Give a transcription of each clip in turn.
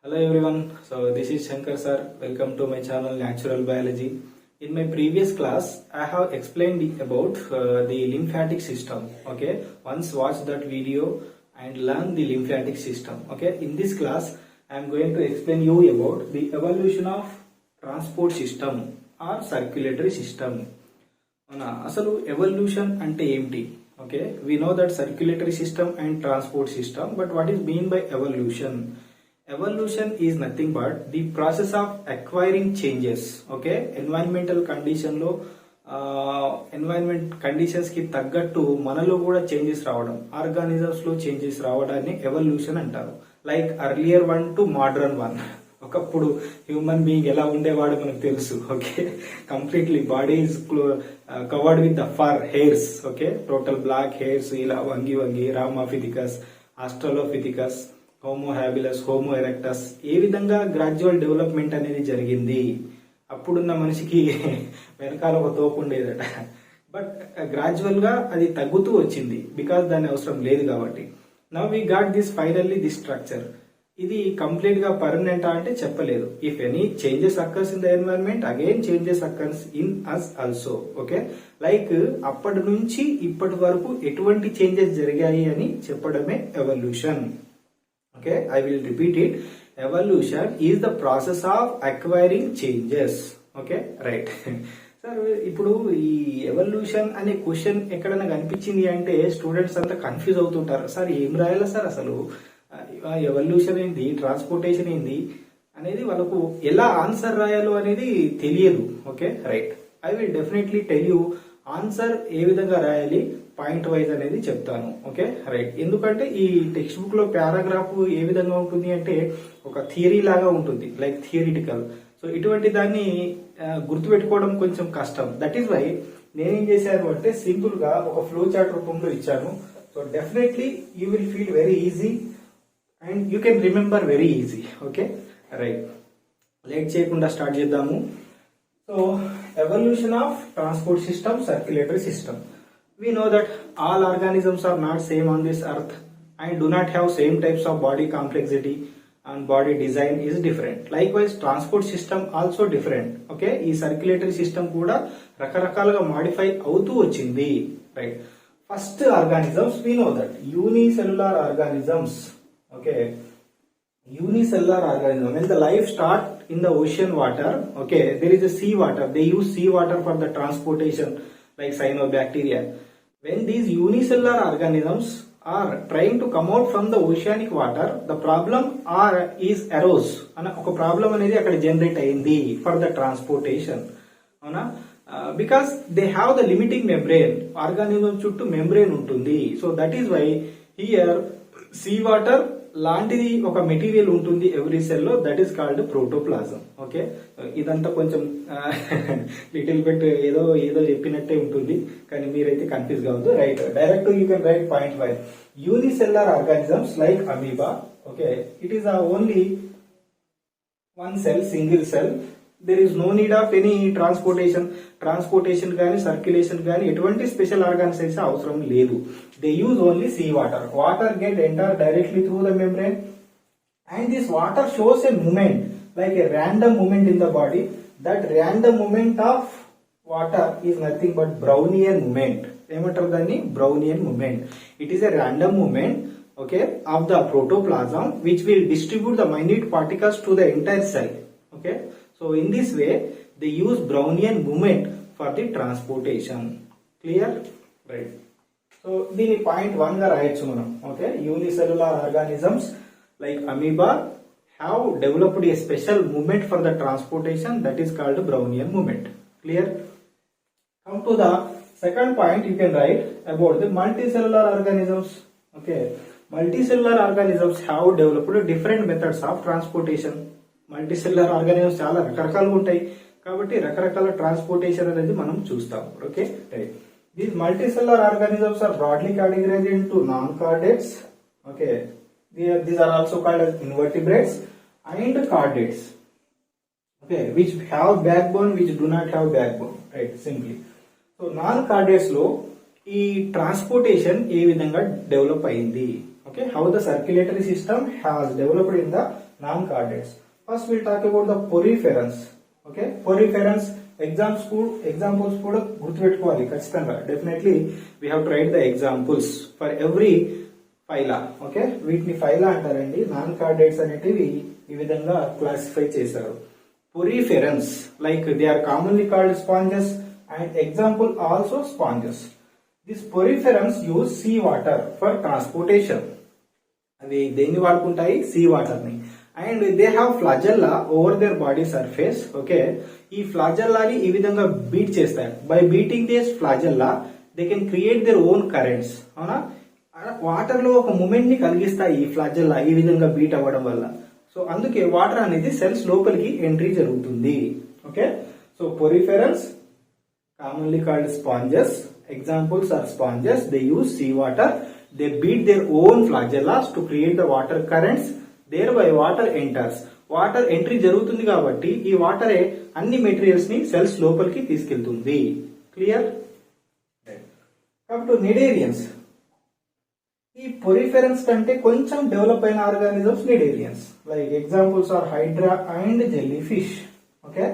Hello everyone, so this is Shankar sir. Welcome to my channel Natural Biology. In my previous class, I have explained about the lymphatic system. Okay, once watch that video and learn the lymphatic system. Okay, in this class, I am going to explain you about the evolution of transport system or circulatory system. అసలు evolution అంటే ఏంటి? Okay, we know that circulatory system and transport system, but what is mean by evolution? Evolution is nothing but the process of acquiring changes. Okay, environmental condition లో environment conditions కి తగ్గట్టు మనలో కూడా changes రావడం, organisms లో changes రావడాన్ని evolution అంటారు. Like earlier one to modern one. ఒకప్పుడు హ్యూమన్ బీయింగ్ ఎలా ఉండేవాడు మనకు తెలుసు. Okay, completely body is covered with the fur hairs. Okay, total black hairs, ఇలా వంగి వంగి Ramapithecus, Australopithecus, Homo habilis, Homo erectus, ఏ విధంగా గ్రాడ్యువల్ డెవలప్మెంట్ అనేది జరిగింది. అప్పుడున్న మనిషికి వెనకాల ఒక తోపు ఉండేదట, బట్ గ్రాడ్యువల్ గా అది తగ్గుతూ వచ్చింది బికాస్ దాని అవసరం లేదు కాబట్టి. Now we got this finally this structure. ఇది కంప్లీట్ గా పర్మనెంట్ అంటే చెప్పలేదు. If any changes occurs in the environment, again changes occurs in us also. Okay, like అప్పటి నుంచి ఇప్పటి వరకు ఎటువంటి చేంజెస్ జరిగాయి అని చెప్పడమే evolution. Okay, I will repeat it. Evolution is the process of acquiring changes. Okay, right. Sir, ఇప్పుడు ఈ ఎవల్యూషన్ అనే క్వశ్చన్ ఎక్కడైనా కనిపించింది అంటే స్టూడెంట్స్ అంతా కన్ఫ్యూజ్ అవుతుంటారు. సార్ ఏం రాయాలా సార్, అసలు ఎవల్యూషన్ ఏంది, ట్రాన్స్పోర్టేషన్ ఏంది అనేది వాళ్ళకు ఎలా ఆన్సర్ రాయాలో అనేది తెలియదు. Okay, right. I will definitely tell you answer ఏ విధంగా రాయాలి, పాయింట్ వైజ్ అనేది చెప్తాను. Okay, right. ఎందుకంటే ఈ టెక్స్ట్ బుక్ లో పారాగ్రాఫ్ ఏ విధంగా ఉంటుంది అంటే ఒక థియరీ లాగా ఉంటుంది, లైక్ థియరిటికల్. సో ఇటువంటి దాన్ని గుర్తుపెట్టుకోవడం కొంచెం కష్టం. దట్ ఈస్ వై నేనేం చేశాను అంటే సింపుల్ గా ఒక ఫ్లో చార్ట్ రూపంలో ఇచ్చాను. So definitely you will feel very easy and you can remember very easy. Okay, right. Late చేయకుండా స్టార్ట్ చేద్దాము. So evolution of transport system, circulatory system. We know that all organisms are not same on this earth and do not have same types of body complexity and body design is different. Likewise, transport system also different. Okay, ఈ circulatory system కూడా రకరకాలుగా modify అవుతూ వచ్చింది. Right. First organisms, we know that unicellular organisms. Okay, unicellular organism. When the life start in the ocean water, okay, there is a sea water. They use sea water for the transportation, like cyanobacteria. When these unicellular organisms are trying to come out from the oceanic water, the problem is arose. Ana oka problem anedi akkada generate ayindi for the transportation. Avuna, because they have the limiting membrane. Organism chuttu membrane untundi. So that is why here sea water లాంటిది ఒక material ఉంటుంది every cell లో, that is called protoplasm. Okay, ఇదంతా కొంచెం little bit ఏదో ఏదో చెప్పినట్టే ఉంటుంది, కానీ మీరైతే కన్ఫ్యూజ్ కావద్దు. Right, direct you can write point wise. Unicellular organisms like amoeba. Okay, it is only one cell, single cell. there is no need of any transportation గానీ సర్క్యులేషన్ గానీ ఎటువంటి స్పెషల్ ఆర్గాన్స్ అయితే అవసరం లేదు. They use only sea water. Water get enter directly through the membrane and this water shows a movement, like a random movement in the body. That random movement of water is nothing but Brownian movement. ఏమంటారు దాన్ని? Brownian movement. It is a random movement, okay, of the protoplasm which will distribute the minute particles to the entire cell. Okay, so in this way they use Brownian movement for the transportation. Clear? Right. So దీని point 1 గా రాయొచ్చు మనం. Okay, unicellular organisms like amoeba have developed a special movement for the transportation, that is called Brownian movement. Clear? Come to the second point, you can write about the multicellular organisms. Okay, multicellular organisms have developed different methods of transportation. Multicellular organisms చాలా రకరకాలుగా ఉంటాయి కాబట్టి రకరకాల transportation అనేది మనం చూస్తాం. Okay, right. These multicellular organisms are broadly categorized into non-chordates. Okay, these are also called as invertebrates and chordates. Okay, which have backbone, which do not have backbone. Right, simply. So non-chordates లో ఈ transportation ఏ విధంగా develop అయింది. Okay, how the circulatory system has developed in the non-chordates. First we'll talk about the poriferans. Okay, poriferans examples కూడా గుర్తుపెట్టుకోవాలి ఖచ్చితంగా. Definitely we have tried the examples for every phyla. Okay, వీటిని phyla అంటారండి. Non chordates అనేటివి ఈ విధంగా classify చేశారు. Poriferans like they are commonly called sponges and example also sponges. This poriferans use sea water for transportation. అవి దేన్ని వాడుకుంటాయి? Sea water ని. And they have flagella over their body surface. Okay, ఈ ఫ్లాజెల్లాని ఈ విధంగా బీట్ చేస్తాయి. By beating this flagella they can create their own currents. అవునా, వాటర్ లో ఒక మూమెంట్ ని కలిగిస్తాయి ఈ ఫ్లాజెల్లా ఈ విధంగా బీట్ అవ్వడం వల్ల. సో అందుకే వాటర్ అనేది సెల్స్ లోపలికి ఎంట్రీ జరుగుతుంది. Okay, so poriferans commonly called sponges. Examples are sponges. They use seawater. They beat their own flagellas to create the water currents. Thereby water enters. Water entry జరుగుతుంది కాబట్టి ఈ వాటరే అన్ని materials ని cells లోపలికి తీసుకెళ్తుంది. క్లియర్? కాబట్టి నిడేరియన్స్. ఈ పొరిఫెరన్స్ కంటే కొంచెం డెవలప్ అయిన organisms cnidarians. Like examples are hydra and jelly fish. Okay,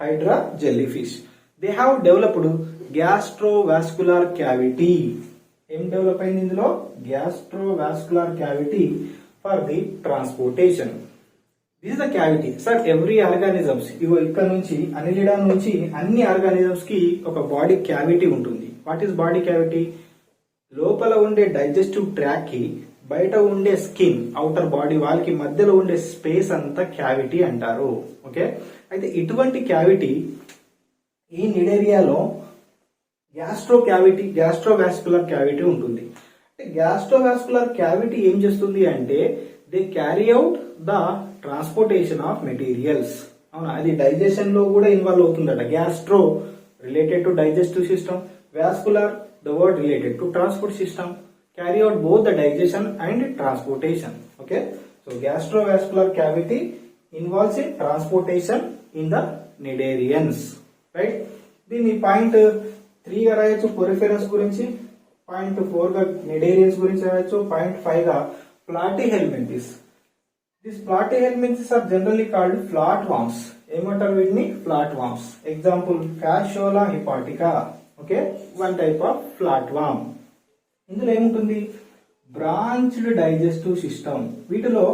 hydra, jelly fish. They have developed gastrovascular cavity. ఏం డెవలప్ అయింది ఇందులో? Gastrovascular cavity for the transportation. This is the cavity. Sir every organisms ఇక్కడ నుంచి Annelida నుంచి అన్ని organisms కి ఒక body cavity ఉంటుంది. What is body cavity? లోపల ఉండే డైజెస్టివ్ ట్రాక్ కి బయట ఉండే స్కిన్ అవుటర్ బాడీ వాళ్ళకి మధ్యలో ఉండే స్పేస్ అంతా క్యావిటీ అంటారు. ఓకే, అయితే ఇటువంటి క్యావిటీ ఈ నిడేరియాలో గ్యాస్ట్రోవాస్కులర్ క్యావిటీ ఉంటుంది. గ్యాస్ట్రోవాస్కులర్ క్యావిటీ ఏం చేస్తుంది అంటే they carry out the transportation of materials. అవునా, అది డైజెషన్ లో కూడా ఇన్వాల్వ్ అవుతుందట. Gastro related to digestive system, vascular the word related to transport system. Carry out both the digestion and transportation. Okay, so gastrovascular cavity involves in transportation in the cnidarians. Right, దీన్ని point 3 గా రాయొచ్చు పొరిఫెరన్స్ గురించి, point 4 గా cnidarians గురించి రాయొచ్చు, point 5 గా platyhelminthes. This platyhelminthes are generally called flat worms. ఏమంటారు వీటిని? Flat worms. Example fasciola hepatica. Okay, one type of flat worm. ఇందులో ఏముంటుంది? Branched digestive system. వీటిలో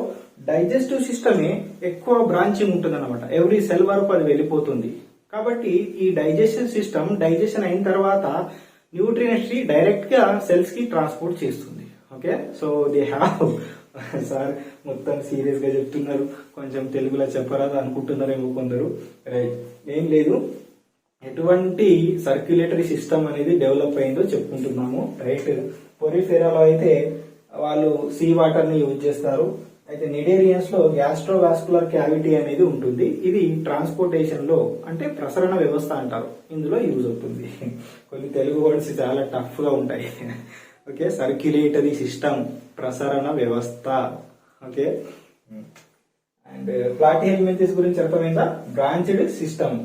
డైజెస్టివ్ సిస్టమే ఎక్కువ బ్రాంచింగ్ ఉంటుంది అనమాట. ఎవ్రీ సెల్ వరకు అది వెళ్ళిపోతుంది. కాబట్టి ఈ డైజెషన్ సిస్టమ్ డైజెషన్ అయిన తర్వాత న్యూట్రియంట్స్ ని డైరెక్ట్ గా సెల్స్ కి ట్రాన్స్పోర్ట్ చేస్తుంది. Okay, so they have. Sir మొత్తం సీరియస్ గా చెప్తున్నారు, కొంచెం తెలుగులో చెప్పరాదు అనుకుంటున్నారేమో కొందరు. రైట్, ఏం లేదు, ఎటువంటి సర్క్యులేటరీ సిస్టమ్ అనేది డెవలప్ అయిందో చెప్పుకుంటున్నాము. రైట్, పొరిఫెరాలో అయితే వాళ్ళు సీ వాటర్ ని యూజ్ చేస్తారు. అయితే నిడేరియన్స్ లో గ్యాస్ట్రోవాస్కులర్ క్యావిటీ అనేది ఉంటుంది. ఇది ట్రాన్స్పోర్టేషన్ లో అంటే ప్రసరణ వ్యవస్థ అంటారు, ఇందులో యూజ్ అవుతుంది. కొన్ని తెలుగు వర్డ్స్ చాలా టఫ్ గా ఉంటాయి. ఓకే, సర్క్యులేటరీ సిస్టమ్, ప్రసరణ వ్యవస్థ. ఓకే, అండ్ ప్లాటిహెల్మింథిస్ గురించి అర్థమైందా? Branched system.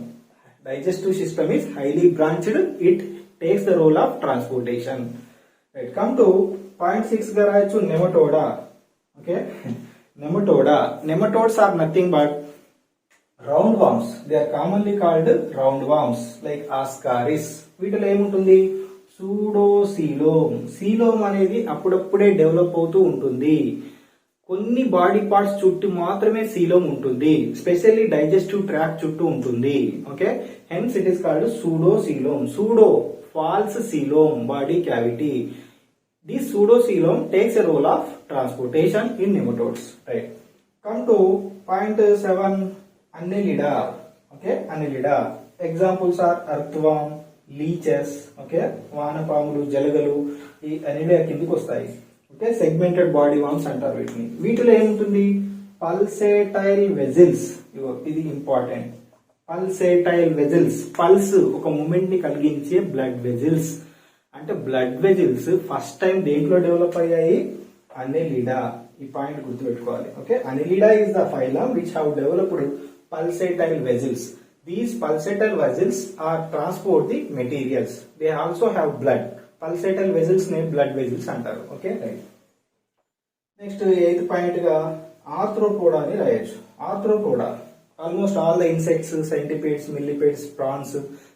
Digestive system is highly branched. It takes the role of transportation. Right, come to point 6 గా రాయొచ్చు Nematoda. Okay, nematodes are nothing but roundworms. They are commonly called roundworms like ascaris. వీటిలో ఏముంటుంది? సూడోసీలోమ్. Coelom అనేది అప్పుడప్పుడే develop అవుతూ ఉంటుంది. కొన్ని body parts చుట్టూ మాత్రమే సీలోమ్ ఉంటుంది, స్పెషల్లీ డైజెస్టివ్ ట్రాక్ చుట్టూ ఉంటుంది. Okay, hence it is called pseudocoelom. Pseudo, false coelom body cavity. This pseudocoelom takes a role of transportation in nematodes. Right. Come to point 7, Annelida. Okay, Annelida. Examples are earthworm, leeches. Okay, వానపాములు, జలగలు ఈ Annelida కిందకి వస్తాయి. Okay, segmented body worms అంటారు వీటిని. వీటిలో ఏముంటుంది? పల్సేటైల్ vessels. ఇది important. పల్సేటైల్ vessels, pulse ఒక మూమెంట్ ని కలిగించే బ్లడ్ వెజిల్స్. అంటే బ్లడ్ వెజిల్స్ ఫస్ట్ టైం దేంట్లో డెవలప్ అయ్యాయి? Annelida. ఈ పాయింట్ గుర్తుపెట్టుకోవాలి. Okay, Annelida is the phylum which have developed pulsatile vessels. These pulsatile vessels are transport the materials. They also have blood. Pulsatile vessels నే blood vessels అంటారు. Okay, right. Next 8th point గా arthropoda అని రాయొచ్చు. Arthropoda almost all the insects, centipedes, millipedes, prawns,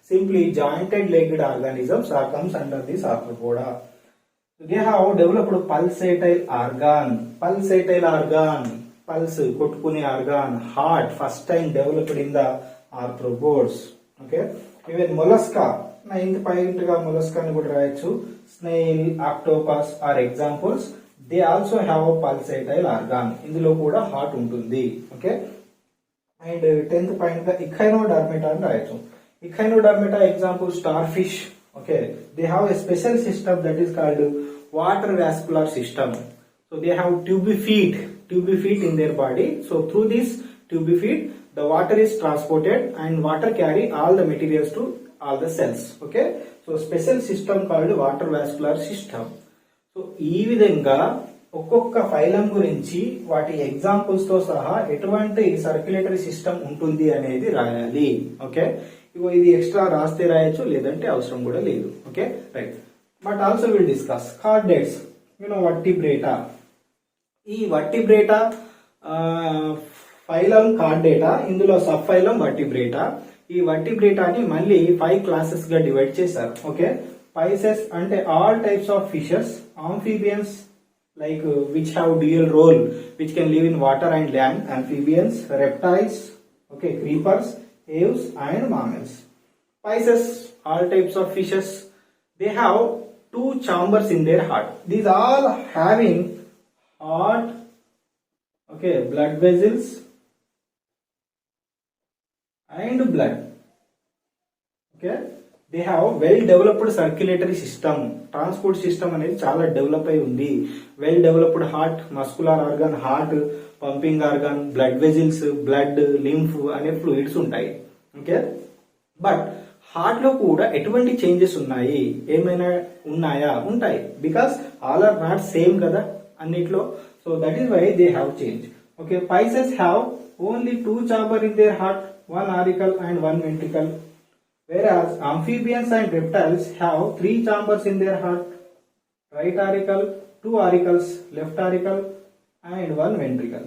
simply jointed legged organisms are comes under this arthropoda. They have developed pulsatile organ. Pulsatile organ, pulse కొట్టుకునే organ, heart first time developed in the arthropods. Okay, even mollusca, 9th point గా mollusca ని కూడా రాయొచ్చు. Snail, octopus are examples. They also have pulsatile organ. ఇందులో కూడా heart ఉంటుంది. Okay, and 10th point గా echinodermata అని రాయొచ్చు. Echinodermata example star fish. Okay, they have a special system that is called water vascular system. So they have tubifeet in their body. So through this tubifeet the water is transported and water carry all the materials to all the cells. Okay, so special system called water vascular system. So ఈ విధంగా ఒక్కొక్క phylum గురించి వాటి examples తో సహా ఎటువంటి circulatory system ఉంటుంది అనేది రాయాలి. ఓకే, ఇగో ఇది ఎక్స్ట్రా రాస్తే రాయొచ్చు, లేదంటే అవసరం కూడా లేదు. Okay, right. But also will discuss chordates, Vertebrata. ఈ వర్టిబ్రేటా ఫైలం కార్డేటా, ఇందులో సబ్ ఫైలం వర్టిబ్రేటా. ఈ వర్టిబ్రేటాని మళ్ళీ 5 క్లాసెస్ గా డివైడ్ చేశారు. ఓకే, పైసెస్ అంటే all types of fishes, amphibians like which have dual role, which can live in water and land, amphibians, reptiles, okay, creepers, aves and mammals. Pisces, all types of fishes, they have 2 chambers in their heart. These all having heart, okay, blood vessels and blood. Okay, they have well developed circulatory system. Transport system అనేది చాలా develop అయి ఉంది. Well developed heart, muscular organ, heart pumping organ, blood vessels, blood, lymph అనే fluids ఉంటాయి. Okay, but heart లో కూడా ఎటువంటి changes ఉన్నాయి, ఏమైనా ఉన్నాయా? ఉంటాయి, because all are not same కదా అన్నిట్లో. So that is why they have change. Okay, pisces have only 2 chambers in their heart, 1 auricle and 1 ventricle. Whereas amphibians and reptiles have 3 chambers in their heart, right auricle, 2 auricles, left auricle and 1 ventricle.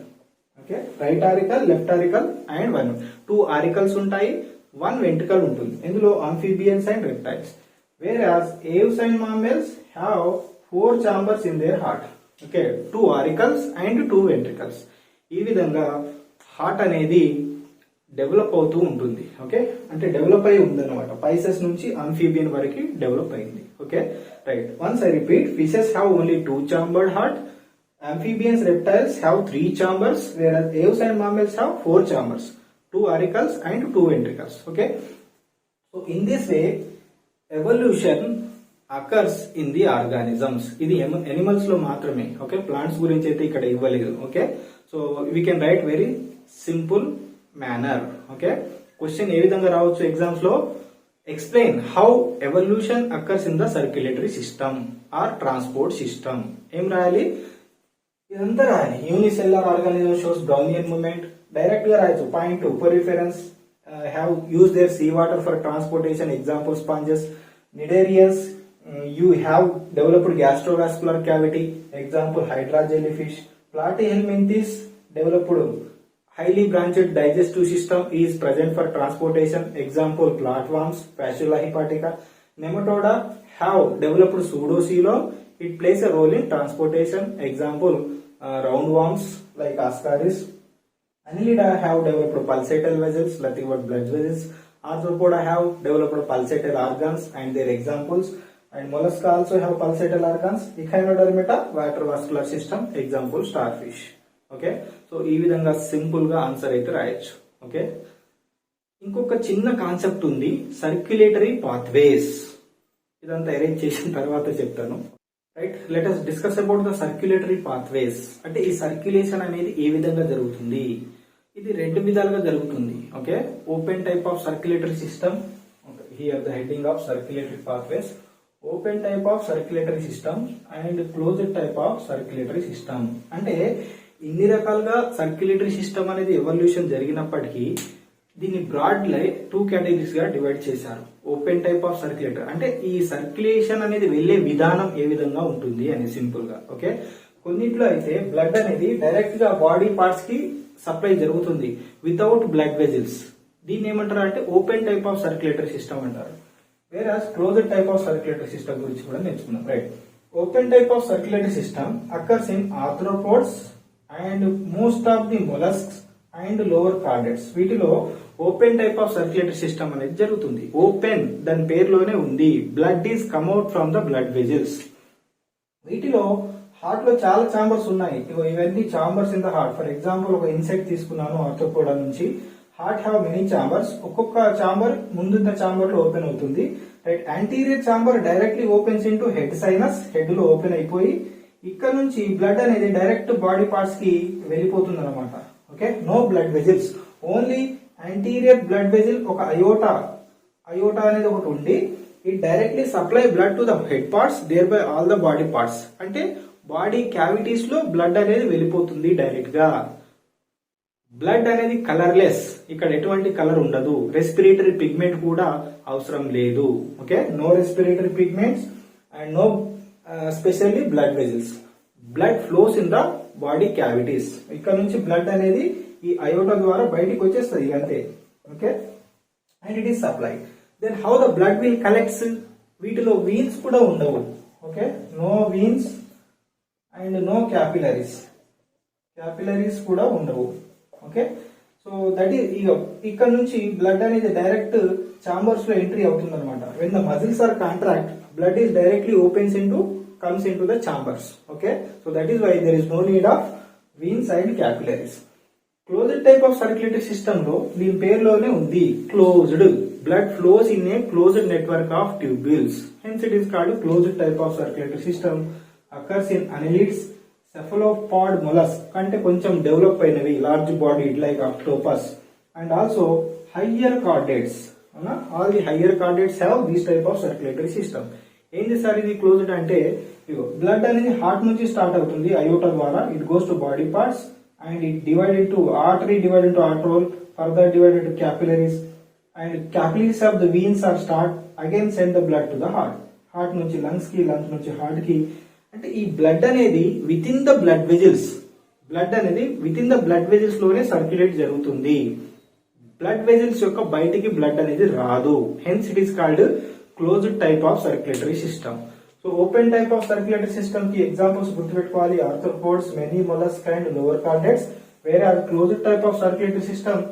Okay, right auricle, left auricle and 2 auricles ఉంటాయి, 1 ventricle ఉంటుంది ఇందులో amphibians and reptiles. Whereas aves and mammals have 4 chambers in their heart. Okay, 2 auricles and 2 ventricles. ఈ విధంగా heart అనేది develop అవుతూ ఉంటుంది. Okay, అంటే develop అయి ఉందన్నమాట. పైసెస్ నుంచి ఆంఫీబియన్ వరకు డెవలప్ అయింది. Okay, right. Once I repeat, fishes have only 2 chambered heart, amphibians, reptiles have 3 chambers, whereas aves and mammals have 4 chambers, 2 auricles and 2 ventricles. Okay, so in this way evolution occurs in the organisms. ఇది animals లో మాత్రమే. Okay, plants గురించి అయితే ఇక్కడ ఇవ్వలేదు. Okay, so we can write very simple manner. Okay, question ఏ విధంగా రావచ్చు ఎగ్జామ్స్ లో, explain how evolution occurs in the circulatory system or transport system. ఏం రాయాలి? ఇదంతా రాయాలి. Unicellular organism shows Brownian movement. Direct గా రాయొచ్చు. Point 2, poriferans have use their sea water for transportation. Example sponges. Cnidarians you have developed gastrovascular cavity. Example hydra jelly fish. Platyhelminthes developed highly branched digestive system is present for transportation. Example flatworms, Fasciola hepatica. Nematoda have developed pseudocoelom. It plays a role in transportation. Example roundworms like Ascaris. Annelida have developed pulsatile vessels, nothing but blood vessels. Arthropoda have developed pulsatile organs and their examples. And mollusca also have pulsatile organs. Echinodermata, water vascular system. Example starfish. Okay, so ఈ విధంగా simple గా answer అయితే రాయొచ్చు. Okay, ఇంకొక చిన్న concept ఉంది, circulatory pathways. ఇదంతా arrange చేసిన తర్వాత చెప్తాను. Right, let us discuss about the circulatory pathways. అంటే ఈ సర్క్యులేషన్ అనేది ఏ విధంగా జరుగుతుంది? ఇది 2 విధాలుగా జరుగుతుంది. Okay, open type of circulatory system. Here the heading of circulatory pathways. Open type of circulatory system and closed type of circulatory system. అంటే ఇన్ని రకాలుగా సర్క్యులేటరీ సిస్టమ్ అనేది ఎవల్యూషన్ జరిగినప్పటికీ దీన్ని బ్రాడ్ లై 2 కేటగిరీస్ గా డివైడ్ చేశారు. ఓపెన్ టైప్ ఆఫ్ సర్క్యులేటర్ అంటే ఈ సర్క్యులేషన్ అనేది వెళ్లే విధానం ఏ విధంగా ఉంటుంది అని సింపుల్ గా. ఓకే, కొన్నిట్లో అయితే బ్లడ్ అనేది డైరెక్ట్ గా బాడీ పార్ట్స్ కి సప్లై జరుగుతుంది వితౌట్ బ్లడ్ వెజిల్స్. దీన్ని ఏమంటారు అంటే open type of circulatory system అంటారు. వేరే closed type of circulatory system గురించి కూడా నేర్చుకున్నాం. Right, open type of circulatory system occurs in arthropods and most of the molluscs and lower chordates. వీటిలో open type of circulatory system అనేది జరుగుతుంది. Open దాని పేరులోనే ఉంది. Blood is come out from the blood vessels. వీటిలో హార్ట్ లో చాలా chambers ఉన్నాయి. ఇవన్నీ chambers in the heart. For example ఒక ఇన్సెక్ట్ తీసుకున్నాను ఆర్థ్రోపోడా నుంచి. Heart have many chambers. ఒక్కొక్క చాంబర్ ముందున్న చాంబర్ లో ఓపెన్ అవుతుంది. Right, anterior chamber directly opens into head sinus. Head లో ఓపెన్ అయిపోయి ఇక్కడ నుంచి బ్లడ్ అనేది డైరెక్ట్ బాడీ పార్ట్స్ కి వెళ్ళిపోతుంది అనమాట. Okay, no blood vessels, only anterior blood vessel ఒక అయోటా అనేది ఒకటి ఉండి it directly supply blood to the head parts, thereby all the body parts. అంటే బాడీ క్యావిటీస్ లో బ్లడ్ అనేది వెళ్ళిపోతుంది డైరెక్ట్ గా. బ్లడ్ అనేది కలర్లెస్, ఇక్కడ ఎటువంటి కలర్ ఉండదు. రెస్పిరేటరీ పిగ్మెంట్ కూడా అవసరం లేదు. Okay, no respiratory pigments and no specially blood vessels. Blood flows in the body cavities. ఇక్కడ నుంచి బ్లడ్ అనేది ఈ అయోటా ద్వారా బయటికి వచ్చేస్తుంది అంతే. Okay, and it is supply. Then how the blood will collects. వీటిలో వీన్స్ కూడా ఉండవు. Okay, no veins and no capillaries. Capillaries కూడా ఉండవు. ఓకే, సో దట్ ఈస్ ఇక్కడ నుంచి బ్లడ్ అనేది డైరెక్ట్ చాంబర్స్ లో ఎంట్రీ అవుతుంది అనమాట. When the muscles are contract, blood is directly comes into the chambers. Okay, so that is why there is no need of veins and capillaries. Closed type of circulatory system లో దీని పేరులోనే ఉంది closed. Blood flows in a closed network of tubules. Hence it is called closed type of circulatory system. Occurs in annelids, cephalopod mollusks అంటే కొంచెం develop అయినవి, large bodied like octopus, and also higher chordates. All the higher chordates have this type of circulatory system. ఏంటి sir ఇది closed అంటే, blood అనేది heart నుంచి start అవుతుంది aorta ద్వారా. It goes to body parts and it divided to artery, divided to arteriole, further divided to capillaries, and capillaries of the veins are start again send the blood to the heart. Heart నుంచి lungs కి, lungs నుంచి heart కి. అంటే ఈ blood అనేది within the blood vessels, blood అనేది within the blood vessels లోనే circulate జరుగుతుంది. బ్లడ్ వెజిల్స్ యొక్క బయటికి బ్లడ్ అనేది రాదు. Hence it is called closed type of circulatory system. So open type of circulatory system కి examples గుర్తుపెట్టుకోవాలి. Arthropods, many mollusc and lower chordates. వేరే closed type of circulatory system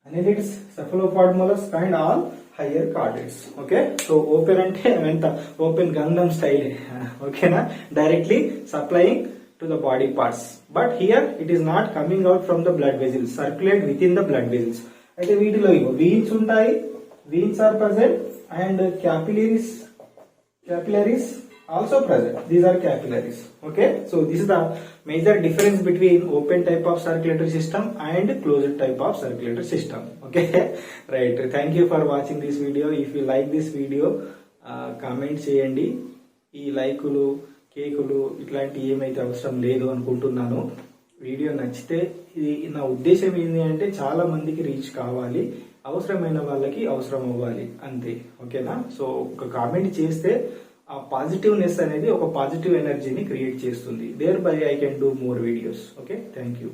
annelids, cephalopod mollusk and all higher chordates. Okay, so open అంటే ఎంత open Gangam style. ఓకేనా, directly supplying to the body parts, but here it is not coming out from the blood vessels, circulate within the blood vessels. అయితే వీటిలో veins ఉంటాయి, veins are present, and capillaries also present. These are capillaries. Okay, so this is the major difference between open type of circulatory system and closed type of circulatory system. Okay, right, thank you for watching this video. If you like this video, comment చేయండి. ఈ లైకులు, కేకులు ఇట్లాంటి ఏమైతే అవసరం లేదు అనుకుంటున్నాను. Video నచ్చితే, ఇది నా ఉద్దేశం ఏంటి అంటే చాలా మందికి రీచ్ కావాలి, అవసరమైన వాళ్ళకి అవసరం అవ్వాలి అంతే. ఓకేనా, సో ఒక కామెంట్ చేస్తే ఆ పాజిటివ్నెస్ అనేది ఒక పాజిటివ్ ఎనర్జీని క్రియేట్ చేస్తుంది. Thereby I can do more videos. Okay, thank you.